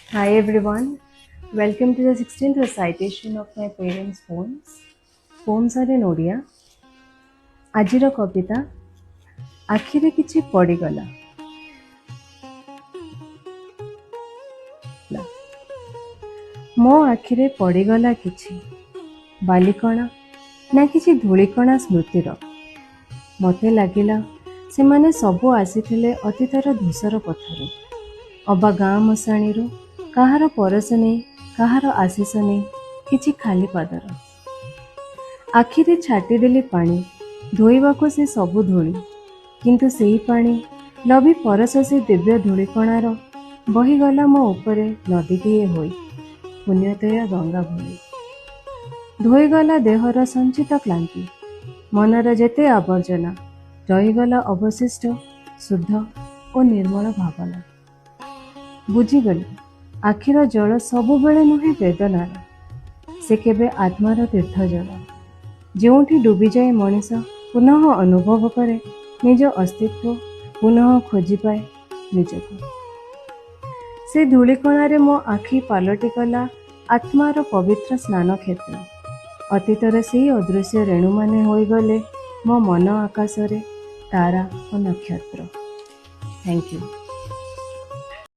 Hi everyone, welcome to the 16th recitation of my parents' poems. Poems are in Odia. ଆଜିର କବିତା ଆଖିରେ କିଛି ପଡ଼ିଗଲା। ମୋ ଆଖିରେ ପଡ଼ିଗଲା କିଛି ବାଲିକଣା ନା କିଛି ଧୂଳିକଣା ସ୍ମୃତିର। ମୋତେ ଲାଗିଲା ସେମାନେ ସବୁ ଆସିଥିଲେ ଅତୀତର ଧୂସର ପଥରୁ ଅବା ଗାଁ ମଶାଣିରୁ, କାହାର ପରଶ ନେଇ କାହାର ଆଶିଷ ନେଇ କିଛି ଖାଲି ପାଦର। ଆଖିରେ ଛାଟିଦେଲି ପାଣି ଧୋଇବାକୁ ସେ ସବୁ ଧୂଳି, କିନ୍ତୁ ସେହି ପାଣି ଲଭି ପରଶ ସେ ଦିବ୍ୟ ଧୂଳିକଣାର ବହିଗଲା ମୋ ଉପରେ ନଦୀଟିଏ ହୋଇ ପୁଣ୍ୟତୟା ଗଙ୍ଗା ଭଳି। ଧୋଇଗଲା ଦେହର ସଞ୍ଚିତ କ୍ଳାନ୍ତି, ମନର ଯେତେ ଆବର୍ଜନା, ରହିଗଲା ଅବଶିଷ୍ଟ ଶୁଦ୍ଧ ଓ ନିର୍ମଳ ଭାବନା। ବୁଝିଗଲି ଆଖିର ଜଳ ସବୁବେଳେ ନୁହେଁ ବେଦନାର, ସେ କେବେ ଆତ୍ମାର ତୀର୍ଥ ଜଳ, ଯେଉଁଠି ଡୁବିଯାଏ ମଣିଷ ପୁନଃ ଅନୁଭବ କରେ ନିଜ ଅସ୍ତିତ୍ୱ, ପୁନଃ ଖୋଜି ପାଏ ନିଜକୁ। ସେ ଧୂଳିକଣାରେ ମୋ ଆଖି ପାଲଟି ଗଲା ଆତ୍ମାର ପବିତ୍ର ସ୍ନାନ କ୍ଷେତ୍ର। ଅତୀତର ସେହି ଅଦୃଶ୍ୟ ରେଣୁମାନେ ହୋଇଗଲେ ମୋ ମନ ଆକାଶରେ ତାରା ଓ ନକ୍ଷତ୍ର। Thank you.